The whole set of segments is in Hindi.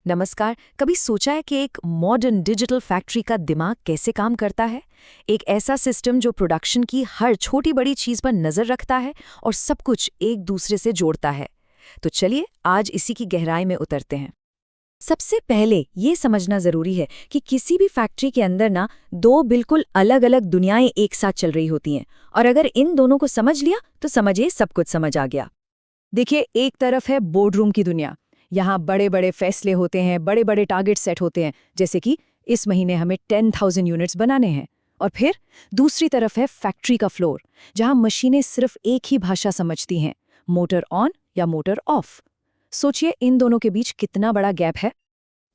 नमस्कार। कभी सोचा है कि एक मॉडर्न डिजिटल फैक्ट्री का दिमाग कैसे काम करता है? एक ऐसा सिस्टम जो प्रोडक्शन की हर छोटी बड़ी चीज पर नजर रखता है और सब कुछ एक दूसरे से जोड़ता है। तो चलिए आज इसी की गहराई में उतरते हैं। सबसे पहले ये समझना जरूरी है कि किसी भी फैक्ट्री के अंदर ना दो बिल्कुल अलग अलग दुनियाएं एक साथ चल रही होती हैं, और अगर इन दोनों को समझ लिया तो समझिए सब कुछ समझ आ गया। देखिए, एक तरफ है बोर्डरूम की दुनिया। यहाँ बड़े बड़े फैसले होते हैं, बड़े बड़े टारगेट सेट होते हैं, जैसे कि इस महीने हमें 10,000 यूनिट्स बनाने हैं। और फिर दूसरी तरफ है फैक्ट्री का फ्लोर, जहाँ मशीनें सिर्फ एक ही भाषा समझती हैं, मोटर ऑन या मोटर ऑफ। सोचिए इन दोनों के बीच कितना बड़ा गैप है।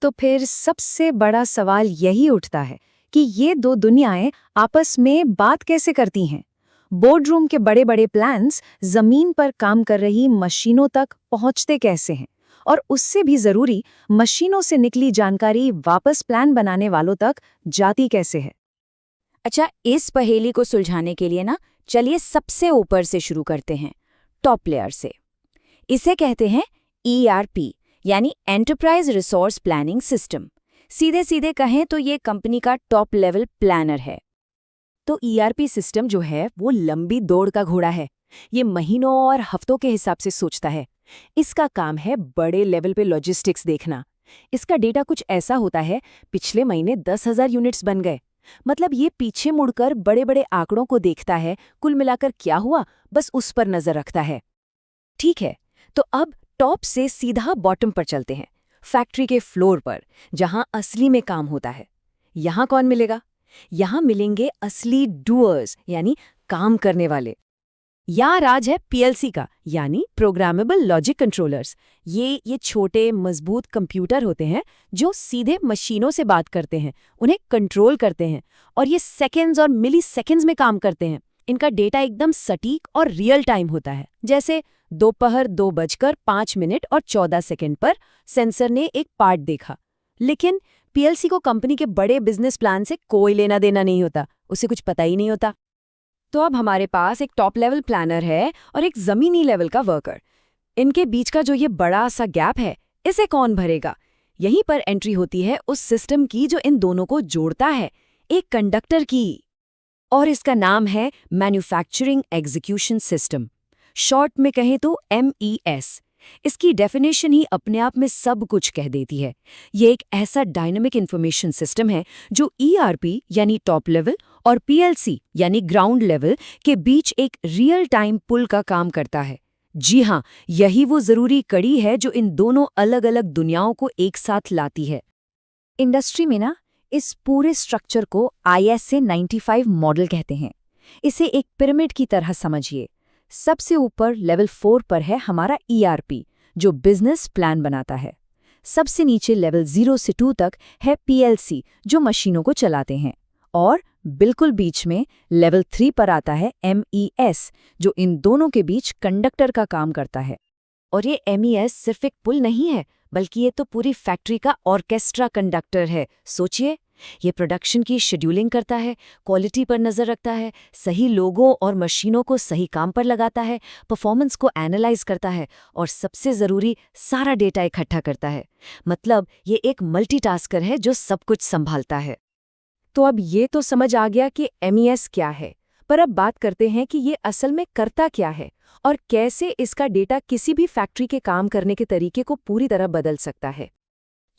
तो फिर सबसे बड़ा सवाल यही उठता है कि ये दो दुनियाएं आपस में बात कैसे करती हैं। बोर्डरूम के बड़े बड़े प्लान्स जमीन पर काम कर रही मशीनों तक पहुंचते कैसे हैं, और उससे भी जरूरी मशीनों से निकली जानकारी वापस प्लान बनाने वालों तक जाती कैसे है। अच्छा, इस पहेली को सुलझाने के लिए ना चलिए सबसे ऊपर से शुरू करते हैं, टॉप लेयर से। इसे कहते हैं ERP यानी एंटरप्राइज रिसोर्स प्लानिंग सिस्टम। सीधे सीधे कहें तो ये कंपनी का टॉप लेवल प्लानर है। तो ERP सिस्टम जो है वो लंबी दौड़ का घोड़ा है। ये महीनों और हफ्तों के हिसाब से सोचता है। इसका काम है बड़े लेवल पे लॉजिस्टिक्स देखना। इसका डेटा कुछ ऐसा होता है, पिछले महीने 10,000 यूनिट्स बन गए। मतलब ये पीछे मुड़कर बड़े बड़े आंकड़ों को देखता है, कुल मिलाकर क्या हुआ बस उस पर नजर रखता है। ठीक है, तो अब टॉप से सीधा बॉटम पर चलते हैं, फैक्ट्री के फ्लोर पर, जहां असली में काम होता है। यहां कौन मिलेगा? यहां मिलेंगे असली डूअर्स यानी काम करने वाले। यहाँ राज है PLC का, यानी प्रोग्रामेबल लॉजिक कंट्रोलर्स। ये छोटे मजबूत कंप्यूटर होते हैं जो सीधे मशीनों से बात करते हैं, उन्हें कंट्रोल करते हैं, और ये सेकेंड्स और मिली सेकेंड्स में काम करते हैं। इनका डेटा एकदम सटीक और रियल टाइम होता है। जैसे दोपहर 2:05 और 14 सेकेंड पर सेंसर ने एक पार्ट देखा। लेकिन PLC को कंपनी के बड़े बिजनेस प्लान से कोई लेना देना नहीं होता, उसे कुछ पता ही नहीं होता। तो अब हमारे पास एक टॉप लेवल प्लानर है और एक जमीनी लेवल का वर्कर। इनके बीच का जो ये बड़ा सा गैप है, इसे कौन भरेगा? यहीं पर एंट्री होती है उस सिस्टम की जो इन दोनों को जोड़ता है, एक कंडक्टर की। और इसका नाम है मैन्युफैक्चरिंग एग्जीक्यूशन सिस्टम, शॉर्ट में कहें तो MES। इसकी डेफिनेशन ही अपने आप में सब कुछ कह देती है। ये एक ऐसा डायनामिक इंफॉर्मेशन सिस्टम है जो ERP यानी टॉप लेवल और PLC यानी ग्राउंड लेवल के बीच एक रियल टाइम पुल का काम करता है। जी हाँ, यही वो जरूरी कड़ी है जो इन दोनों अलग अलग दुनियाओं को एक साथ लाती है। इंडस्ट्री में ना इस पूरे स्ट्रक्चर को ISA 95 मॉडल कहते हैं। इसे एक पिरामिड की तरह समझिए। सबसे ऊपर लेवल 4 पर है हमारा ERP जो बिजनेस प्लान बनाता है। सबसे नीचे लेवल 0 से 2 तक है PLC जो मशीनों को चलाते हैं, और बिल्कुल बीच में लेवल 3 पर आता है MES जो इन दोनों के बीच कंडक्टर का काम करता है। और ये MES सिर्फ एक पुल नहीं है, बल्कि ये तो पूरी फैक्ट्री का ऑर्केस्ट्रा कंडक्टर है। सोचिए, ये प्रोडक्शन की शेड्यूलिंग करता है, क्वालिटी पर नजर रखता है, सही लोगों और मशीनों को सही काम पर लगाता है, परफॉर्मेंस को एनालाइज करता है, और सबसे जरूरी सारा डेटा इकट्ठा करता है। मतलब ये एक मल्टीटास्कर है जो सब कुछ संभालता है। तो अब ये तो समझ आ गया कि MES क्या है, पर अब बात करते हैं कि ये असल में करता क्या है और कैसे इसका डेटा किसी भी फैक्ट्री के काम करने के तरीके को पूरी तरह बदल सकता है।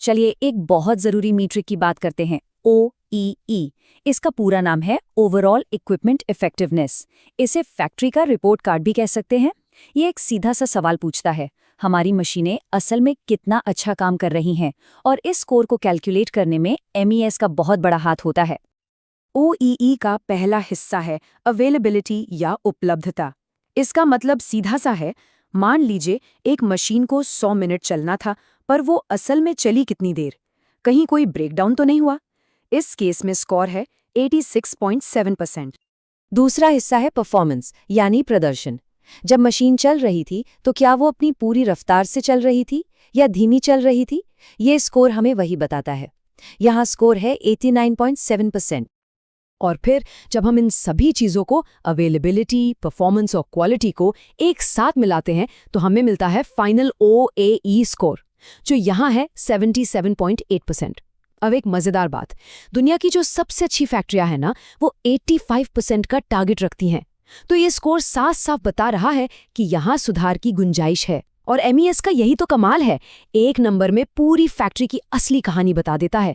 चलिए एक बहुत जरूरी मीट्रिक की बात करते हैं, OEE। इसका पूरा नाम है ओवरऑल इक्विपमेंट इफेक्टिवनेस। इसे फैक्ट्री का रिपोर्ट कार्ड भी कह सकते हैं। ये एक सीधा सा सवाल पूछता है, हमारी मशीनें असल में कितना अच्छा काम कर रही हैं, और इस स्कोर को कैलकुलेट करने में MES का बहुत बड़ा हाथ होता है। OEE का पहला हिस्सा है अवेलेबिलिटी या उपलब्धता। इसका मतलब सीधा सा है, मान लीजिए एक मशीन को 100 मिनट चलना था, पर वो असल में चली कितनी देर? कहीं कोई ब्रेकडाउन तो नहीं हुआ? इस केस में स्कोर है 86.7%। दूसरा हिस्सा है परफॉर्मेंस यानी प्रदर्शन। जब मशीन चल रही थी तो क्या वो अपनी पूरी रफ्तार से चल रही थी या धीमी चल रही थी? ये स्कोर हमें वही बताता है। यहाँ स्कोर है 89.7%। और फिर जब हम इन सभी चीज़ों को, अवेलेबिलिटी, परफॉर्मेंस और क्वालिटी को एक साथ मिलाते हैं, तो हमें मिलता है फाइनल OAE स्कोर। जो यहाँ है 77.8%। अब एक मज़ेदार बात, दुनिया की जो सबसे अच्छी फैक्ट्रियां हैं ना, वो 85% का टारगेट रखती हैं। तो ये स्कोर साफ साफ बता रहा है कि यहाँ सुधार की गुंजाइश है। और MES का यही तो कमाल है, एक नंबर में पूरी फैक्ट्री की असली कहानी बता देता है।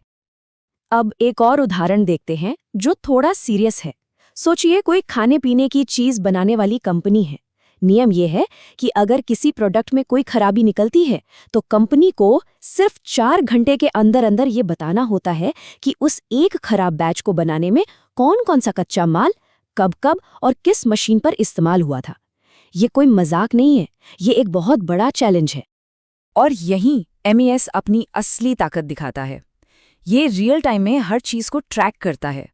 अब एक और उदाहरण देखते हैं जो थोड़ा सीरियस है। सोचिए कोई खाने पीने की चीज बनाने वाली कंपनी है। नियम ये है कि अगर किसी प्रोडक्ट में कोई खराबी निकलती है तो कंपनी को सिर्फ 4 घंटे के अंदर अंदर ये बताना होता है कि उस एक खराब बैच को बनाने में कौन कौन सा कच्चा माल कब कब और किस मशीन पर इस्तेमाल हुआ था। ये कोई मजाक नहीं है, ये एक बहुत बड़ा चैलेंज है। और यहीं MES अपनी असली ताकत दिखाता है। ये रियल टाइम में हर चीज को ट्रैक करता है।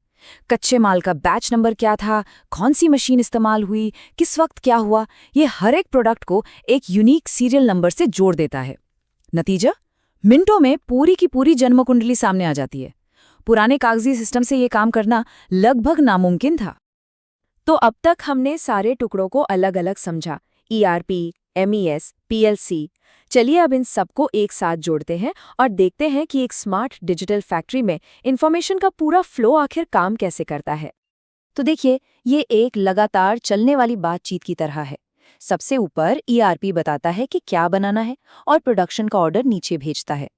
कच्चे माल का बैच नंबर क्या था, कौन सी मशीन इस्तेमाल हुई, किस वक्त क्या हुआ, ये हर एक प्रोडक्ट को एक यूनिक सीरियल नंबर से जोड़ देता है। नतीजा, मिनटों में पूरी की पूरी जन्म कुंडली सामने आ जाती है। पुराने कागजी सिस्टम से ये काम करना लगभग नामुमकिन था। तो अब तक हमने सारे टुकड़ों को अलग अलग समझा, ERP, MES, PLC। चलिए अब इन सबको एक साथ जोड़ते हैं और देखते हैं कि एक स्मार्ट डिजिटल फैक्ट्री में इंफॉर्मेशन का पूरा फ्लो आखिर काम कैसे करता है। तो देखिए, ये एक लगातार चलने वाली बातचीत की तरह है। सबसे ऊपर ERP बताता है कि क्या बनाना है और प्रोडक्शन का ऑर्डर नीचे भेजता है।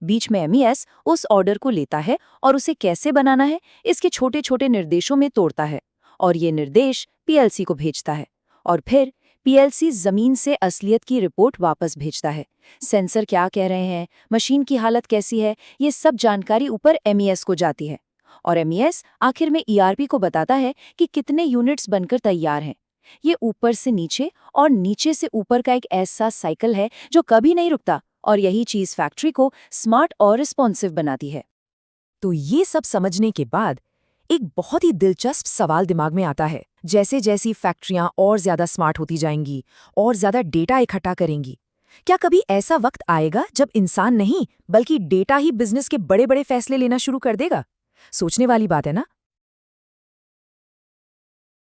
बीच में MES उस ऑर्डर को लेता है और उसे कैसे बनाना है इसके छोटे छोटे निर्देशों में तोड़ता है और ये निर्देश PLC को भेजता है। और फिर PLC जमीन से असलियत की रिपोर्ट वापस भेजता है। सेंसर क्या कह रहे हैं, मशीन की हालत कैसी है, ये सब जानकारी ऊपर MES को जाती है। और MES आखिर में ERP को बताता है कि कितने यूनिट्स बनकर तैयार हैं। ये ऊपर से नीचे और नीचे से ऊपर का एक ऐसा साइकिल है जो कभी नहीं रुकता, और यही चीज फैक्ट्री को स्मार्ट और रिस्पॉन्सिव बनाती है। तो ये सब समझने के बाद एक बहुत ही दिलचस्प सवाल दिमाग में आता है। जैसे जैसी फैक्ट्रियां और ज्यादा स्मार्ट होती जाएंगी और ज्यादा डेटा इकट्ठा करेंगी, क्या कभी ऐसा वक्त आएगा जब इंसान नहीं बल्कि डेटा ही बिजनेस के बड़े बड़े फैसले लेना शुरू कर देगा? सोचने वाली बात है ना।